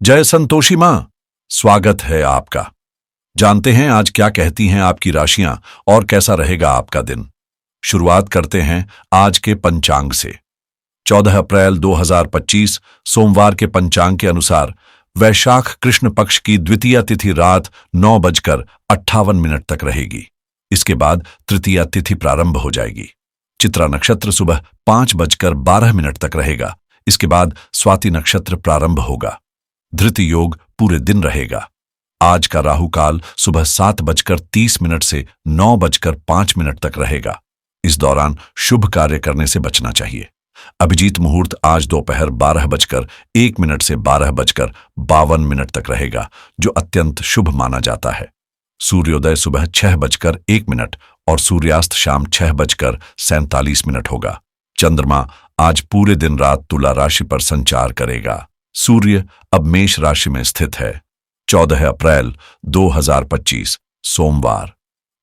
जय संतोषी माँ, स्वागत है आपका। जानते हैं आज क्या कहती हैं आपकी राशियां और कैसा रहेगा आपका दिन। शुरुआत करते हैं आज के पंचांग से। 14 अप्रैल 2025 सोमवार के पंचांग के अनुसार वैशाख कृष्ण पक्ष की द्वितीया तिथि रात 9:58 तक रहेगी। इसके बाद तृतीया तिथि प्रारंभ हो जाएगी। चित्रा नक्षत्र सुबह 5:12 तक रहेगा। इसके बाद स्वाति नक्षत्र प्रारंभ होगा। धृति योग पूरे दिन रहेगा। आज का राहु काल सुबह 7:30 से 9:05 तक रहेगा। इस दौरान शुभ कार्य करने से बचना चाहिए। अभिजीत मुहूर्त आज दोपहर 12:01 से 12:52 तक रहेगा, जो अत्यंत शुभ माना जाता है। सूर्योदय सुबह 6:01 और सूर्यास्त शाम 6:47 होगा। चंद्रमा आज पूरे दिन रात तुला राशि पर संचार करेगा। सूर्य अब मेष राशि में स्थित है। 14 अप्रैल 2025 सोमवार।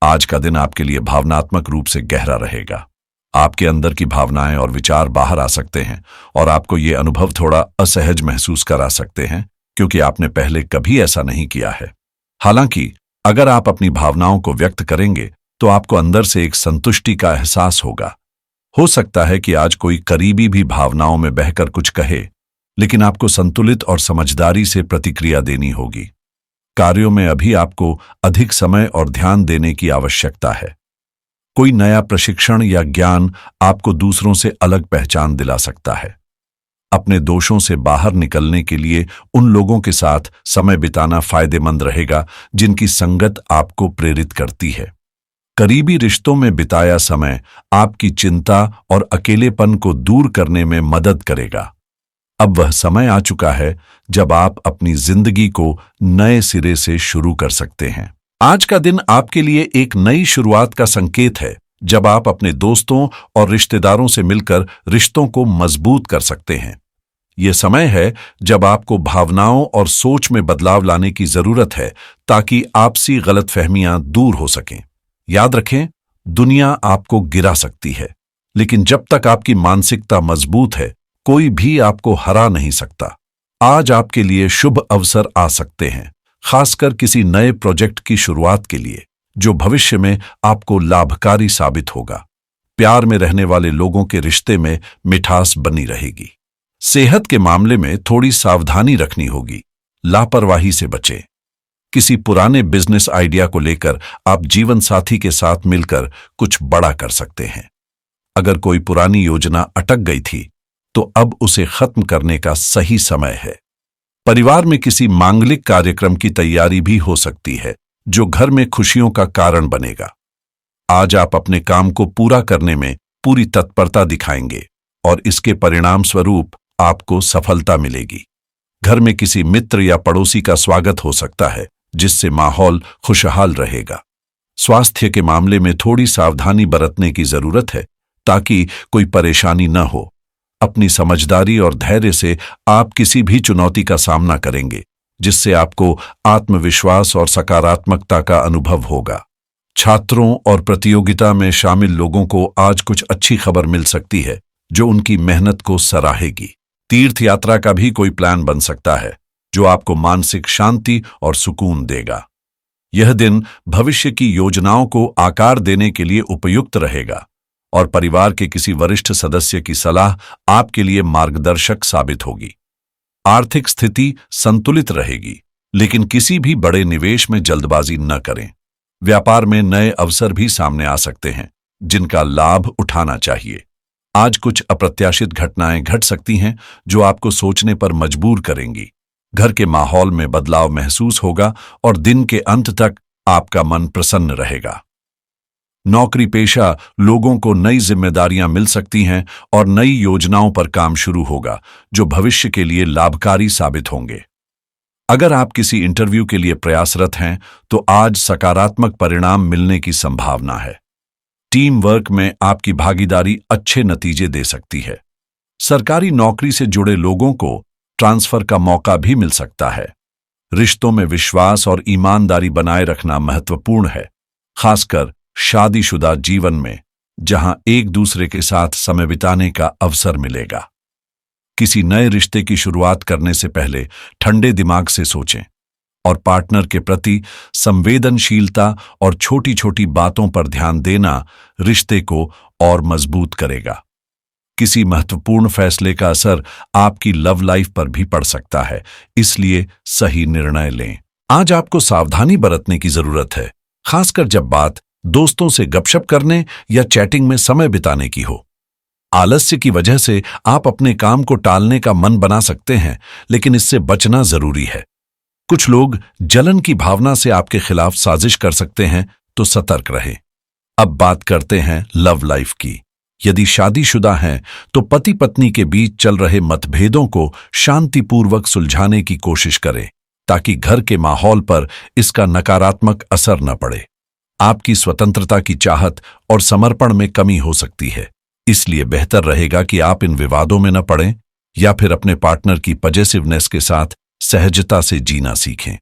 आज का दिन आपके लिए भावनात्मक रूप से गहरा रहेगा। आपके अंदर की भावनाएं और विचार बाहर आ सकते हैं और आपको ये अनुभव थोड़ा असहज महसूस करा सकते हैं, क्योंकि आपने पहले कभी ऐसा नहीं किया है। हालांकि अगर आप अपनी भावनाओं को व्यक्त करेंगे तो आपको अंदर से एक संतुष्टि का एहसास होगा। हो सकता है कि आज कोई करीबी भी भावनाओं में बहकर कुछ कहे, लेकिन आपको संतुलित और समझदारी से प्रतिक्रिया देनी होगी। कार्यों में अभी आपको अधिक समय और ध्यान देने की आवश्यकता है। कोई नया प्रशिक्षण या ज्ञान आपको दूसरों से अलग पहचान दिला सकता है। अपने दोषों से बाहर निकलने के लिए उन लोगों के साथ समय बिताना फायदेमंद रहेगा जिनकी संगत आपको प्रेरित करती है। करीबी रिश्तों में बिताया समय आपकी चिंता और अकेलेपन को दूर करने में मदद करेगा। अब वह समय आ चुका है जब आप अपनी जिंदगी को नए सिरे से शुरू कर सकते हैं। आज का दिन आपके लिए एक नई शुरुआत का संकेत है, जब आप अपने दोस्तों और रिश्तेदारों से मिलकर रिश्तों को मजबूत कर सकते हैं। यह समय है जब आपको भावनाओं और सोच में बदलाव लाने की जरूरत है, ताकि आपसी गलतफहमियां दूर हो सकें। याद रखें, दुनिया आपको गिरा सकती है, लेकिन जब तक आपकी मानसिकता मजबूत है, कोई भी आपको हरा नहीं सकता। आज आपके लिए शुभ अवसर आ सकते हैं, खासकर किसी नए प्रोजेक्ट की शुरुआत के लिए, जो भविष्य में आपको लाभकारी साबित होगा। प्यार में रहने वाले लोगों के रिश्ते में मिठास बनी रहेगी। सेहत के मामले में थोड़ी सावधानी रखनी होगी। लापरवाही से बचें। किसी पुराने बिजनेस आइडिया को लेकर आप जीवन साथी के साथ मिलकर कुछ बड़ा कर सकते हैं। अगर कोई पुरानी योजना अटक गई थी, तो अब उसे खत्म करने का सही समय है। परिवार में किसी मांगलिक कार्यक्रम की तैयारी भी हो सकती है, जो घर में खुशियों का कारण बनेगा। आज आप अपने काम को पूरा करने में पूरी तत्परता दिखाएंगे और इसके परिणाम स्वरूप आपको सफलता मिलेगी। घर में किसी मित्र या पड़ोसी का स्वागत हो सकता है, जिससे माहौल खुशहाल रहेगा। स्वास्थ्य के मामले में थोड़ी सावधानी बरतने की जरूरत है, ताकि कोई परेशानी न हो। अपनी समझदारी और धैर्य से आप किसी भी चुनौती का सामना करेंगे, जिससे आपको आत्मविश्वास और सकारात्मकता का अनुभव होगा। छात्रों और प्रतियोगिता में शामिल लोगों को आज कुछ अच्छी खबर मिल सकती है, जो उनकी मेहनत को सराहेगी। तीर्थ यात्रा का भी कोई प्लान बन सकता है, जो आपको मानसिक शांति और सुकून देगा। यह दिन भविष्य की योजनाओं को आकार देने के लिए उपयुक्त रहेगा और परिवार के किसी वरिष्ठ सदस्य की सलाह आपके लिए मार्गदर्शक साबित होगी। आर्थिक स्थिति संतुलित रहेगी, लेकिन किसी भी बड़े निवेश में जल्दबाजी न करें। व्यापार में नए अवसर भी सामने आ सकते हैं, जिनका लाभ उठाना चाहिए। आज कुछ अप्रत्याशित घटनाएं घट सकती हैं, जो आपको सोचने पर मजबूर करेंगी। घर के माहौल में बदलाव महसूस होगा और दिन के अंत तक आपका मन प्रसन्न रहेगा। नौकरी पेशा लोगों को नई जिम्मेदारियां मिल सकती हैं और नई योजनाओं पर काम शुरू होगा, जो भविष्य के लिए लाभकारी साबित होंगे। अगर आप किसी इंटरव्यू के लिए प्रयासरत हैं, तो आज सकारात्मक परिणाम मिलने की संभावना है। टीम वर्क में आपकी भागीदारी अच्छे नतीजे दे सकती है। सरकारी नौकरी से जुड़े लोगों को ट्रांसफर का मौका भी मिल सकता है। रिश्तों में विश्वास और ईमानदारी बनाए रखना महत्वपूर्ण है, खासकर शादीशुदा जीवन में, जहां एक दूसरे के साथ समय बिताने का अवसर मिलेगा। किसी नए रिश्ते की शुरुआत करने से पहले ठंडे दिमाग से सोचें और पार्टनर के प्रति संवेदनशीलता और छोटी छोटी बातों पर ध्यान देना रिश्ते को और मजबूत करेगा। किसी महत्वपूर्ण फैसले का असर आपकी लव लाइफ पर भी पड़ सकता है, इसलिए सही निर्णय लें। आज आपको सावधानी बरतने की जरूरत है, खासकर जब बात दोस्तों से गपशप करने या चैटिंग में समय बिताने की हो। आलस्य की वजह से आप अपने काम को टालने का मन बना सकते हैं, लेकिन इससे बचना जरूरी है। कुछ लोग जलन की भावना से आपके खिलाफ साजिश कर सकते हैं, तो सतर्क रहें। अब बात करते हैं लव लाइफ की। यदि शादीशुदा हैं तो पति पत्नी के बीच चल रहे मतभेदों को शांतिपूर्वक सुलझाने की कोशिश करें, ताकि घर के माहौल पर इसका नकारात्मक असर न पड़े। आपकी स्वतंत्रता की चाहत और समर्पण में कमी हो सकती है, इसलिए बेहतर रहेगा कि आप इन विवादों में न पड़ें या फिर अपने पार्टनर की पॉजिटिवनेस के साथ सहजता से जीना सीखें।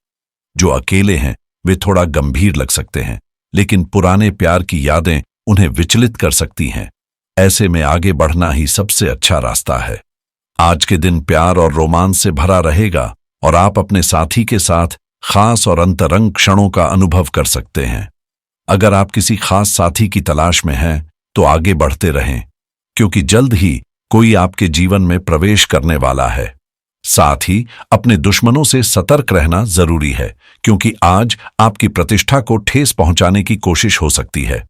जो अकेले हैं वे थोड़ा गंभीर लग सकते हैं, लेकिन पुराने प्यार की यादें उन्हें विचलित कर सकती हैं। ऐसे में आगे बढ़ना ही सबसे अच्छा रास्ता है। आज के दिन प्यार और रोमांस से भरा रहेगा और आप अपने साथी के साथ खास और अंतरंग क्षणों का अनुभव कर सकते हैं। अगर आप किसी खास साथी की तलाश में हैं तो आगे बढ़ते रहें, क्योंकि जल्द ही कोई आपके जीवन में प्रवेश करने वाला है। साथ ही अपने दुश्मनों से सतर्क रहना जरूरी है, क्योंकि आज आपकी प्रतिष्ठा को ठेस पहुंचाने की कोशिश हो सकती है।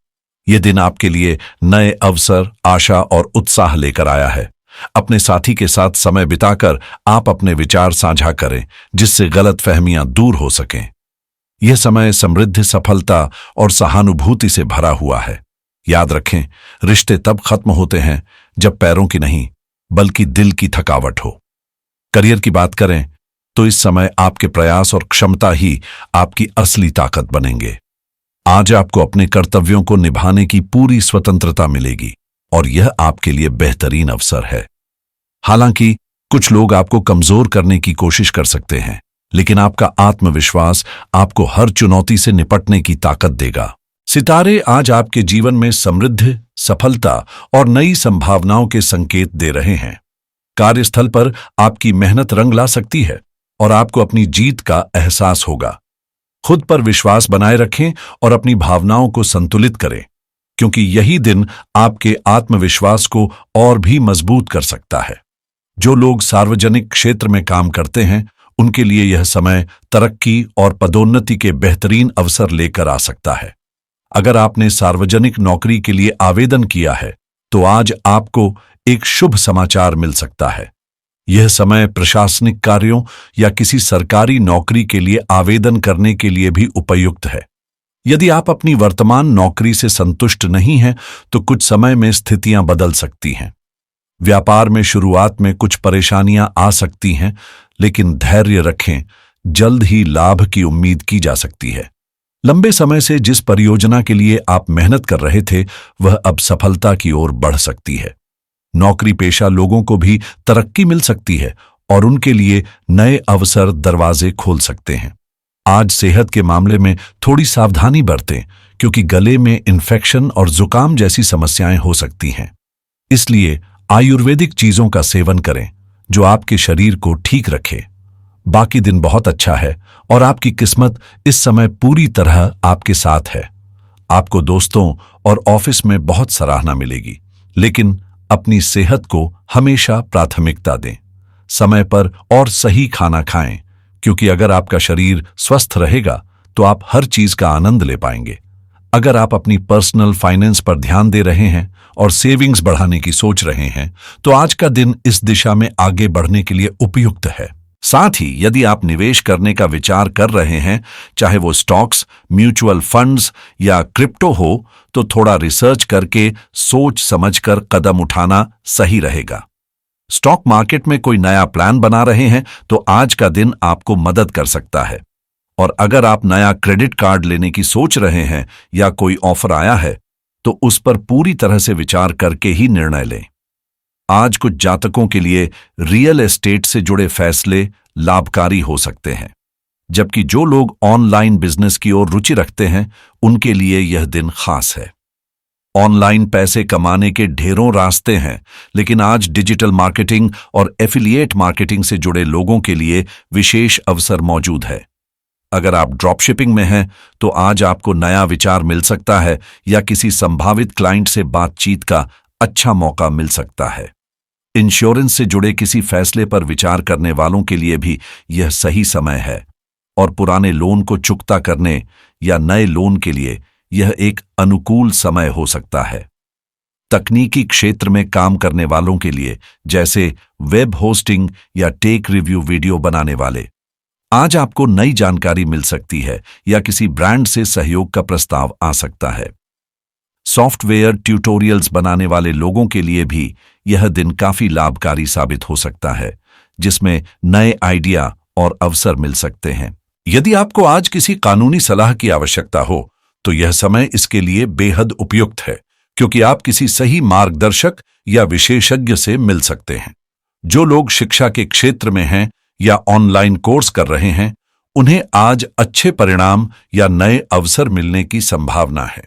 यह दिन आपके लिए नए अवसर, आशा और उत्साह लेकर आया है। अपने साथी के साथ समय बिताकर आप अपने विचार साझा करें, जिससे गलतफहमियां दूर हो सकें। यह समय समृद्ध, सफलता और सहानुभूति से भरा हुआ है। याद रखें, रिश्ते तब खत्म होते हैं जब पैरों की नहीं बल्कि दिल की थकावट हो। करियर की बात करें तो इस समय आपके प्रयास और क्षमता ही आपकी असली ताकत बनेंगे। आज आपको अपने कर्तव्यों को निभाने की पूरी स्वतंत्रता मिलेगी और यह आपके लिए बेहतरीन अवसर है। हालांकि कुछ लोग आपको कमजोर करने की कोशिश कर सकते हैं, लेकिन आपका आत्मविश्वास आपको हर चुनौती से निपटने की ताकत देगा। सितारे आज आपके जीवन में समृद्ध, सफलता और नई संभावनाओं के संकेत दे रहे हैं। कार्यस्थल पर आपकी मेहनत रंग ला सकती है और आपको अपनी जीत का एहसास होगा। खुद पर विश्वास बनाए रखें और अपनी भावनाओं को संतुलित करें, क्योंकि यही दिन आपके आत्मविश्वास को और भी मजबूत कर सकता है। जो लोग सार्वजनिक क्षेत्र में काम करते हैं, उनके लिए यह समय तरक्की और पदोन्नति के बेहतरीन अवसर लेकर आ सकता है। अगर आपने सार्वजनिक नौकरी के लिए आवेदन किया है, तो आज आपको एक शुभ समाचार मिल सकता है। यह समय प्रशासनिक कार्यों या किसी सरकारी नौकरी के लिए आवेदन करने के लिए भी उपयुक्त है। यदि आप अपनी वर्तमान नौकरी से संतुष्ट नहीं हैं, तो कुछ समय में स्थितियां बदल सकती हैं। व्यापार में शुरुआत में कुछ परेशानियां आ सकती हैं, लेकिन धैर्य रखें, जल्द ही लाभ की उम्मीद की जा सकती है। लंबे समय से जिस परियोजना के लिए आप मेहनत कर रहे थे, वह अब सफलता की ओर बढ़ सकती है। नौकरी पेशा लोगों को भी तरक्की मिल सकती है और उनके लिए नए अवसर दरवाजे खोल सकते हैं। आज सेहत के मामले में थोड़ी सावधानी बरतें, क्योंकि गले में इन्फेक्शन और जुकाम जैसी समस्याएं हो सकती हैं। इसलिए आयुर्वेदिक चीजों का सेवन करें, जो आपके शरीर को ठीक रखे। बाकी दिन बहुत अच्छा है और आपकी किस्मत इस समय पूरी तरह आपके साथ है। आपको दोस्तों और ऑफिस में बहुत सराहना मिलेगी, लेकिन अपनी सेहत को हमेशा प्राथमिकता दें। समय पर और सही खाना खाएं, क्योंकि अगर आपका शरीर स्वस्थ रहेगा तो आप हर चीज का आनंद ले पाएंगे। अगर आप अपनी पर्सनल फाइनेंस पर ध्यान दे रहे हैं और सेविंग्स बढ़ाने की सोच रहे हैं, तो आज का दिन इस दिशा में आगे बढ़ने के लिए उपयुक्त है। साथ ही यदि आप निवेश करने का विचार कर रहे हैं, चाहे वो स्टॉक्स, म्यूचुअल फंड्स या क्रिप्टो हो, तो थोड़ा रिसर्च करके सोच समझकर कदम उठाना सही रहेगा। स्टॉक मार्केट में कोई नया प्लान बना रहे हैं तो आज का दिन आपको मदद कर सकता है। और अगर आप नया क्रेडिट कार्ड लेने की सोच रहे हैं या कोई ऑफर आया है, तो उस पर पूरी तरह से विचार करके ही निर्णय लें। आज कुछ जातकों के लिए रियल एस्टेट से जुड़े फैसले लाभकारी हो सकते हैं, जबकि जो लोग ऑनलाइन बिजनेस की ओर रुचि रखते हैं, उनके लिए यह दिन खास है। ऑनलाइन पैसे कमाने के ढेरों रास्ते हैं, लेकिन आज डिजिटल मार्केटिंग और एफिलिएट मार्केटिंग से जुड़े लोगों के लिए विशेष अवसर मौजूद है। अगर आप ड्रॉपशिपिंग में हैं, तो आज आपको नया विचार मिल सकता है या किसी संभावित क्लाइंट से बातचीत का अच्छा मौका मिल सकता है। इंश्योरेंस से जुड़े किसी फैसले पर विचार करने वालों के लिए भी यह सही समय है, और पुराने लोन को चुकता करने या नए लोन के लिए यह एक अनुकूल समय हो सकता है। तकनीकी क्षेत्र में काम करने वालों के लिए, जैसे वेब होस्टिंग या टेक रिव्यू वीडियो बनाने वाले, आज आपको नई जानकारी मिल सकती है या किसी ब्रांड से सहयोग का प्रस्ताव आ सकता है। सॉफ्टवेयर ट्यूटोरियल्स बनाने वाले लोगों के लिए भी यह दिन काफी लाभकारी साबित हो सकता है, जिसमें नए आइडिया और अवसर मिल सकते हैं। यदि आपको आज किसी कानूनी सलाह की आवश्यकता हो, तो यह समय इसके लिए बेहद उपयुक्त है, क्योंकि आप किसी सही मार्गदर्शक या विशेषज्ञ से मिल सकते हैं। जो लोग शिक्षा के क्षेत्र में हैं या ऑनलाइन कोर्स कर रहे हैं, उन्हें आज अच्छे परिणाम या नए अवसर मिलने की संभावना है।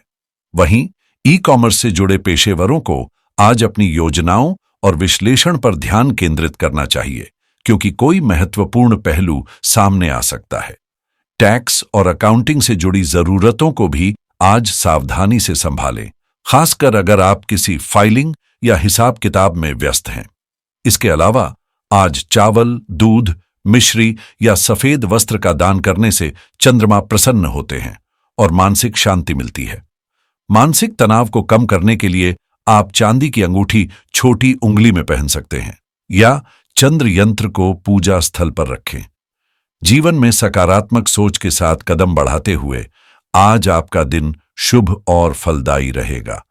वहीं ई कॉमर्स से जुड़े पेशेवरों को आज अपनी योजनाओं और विश्लेषण पर ध्यान केंद्रित करना चाहिए, क्योंकि कोई महत्वपूर्ण पहलू सामने आ सकता है। टैक्स और अकाउंटिंग से जुड़ी जरूरतों को भी आज सावधानी से संभालें, खासकर अगर आप किसी फाइलिंग या हिसाब किताब में व्यस्त हैं। इसके अलावा आज चावल, दूध, मिश्री या सफेद वस्त्र का दान करने से चंद्रमा प्रसन्न होते हैं और मानसिक शांति मिलती है। मानसिक तनाव को कम करने के लिए आप चांदी की अंगूठी छोटी उंगली में पहन सकते हैं या चंद्र यंत्र को पूजा स्थल पर रखें। जीवन में सकारात्मक सोच के साथ कदम बढ़ाते हुए आज आपका दिन शुभ और फलदायी रहेगा।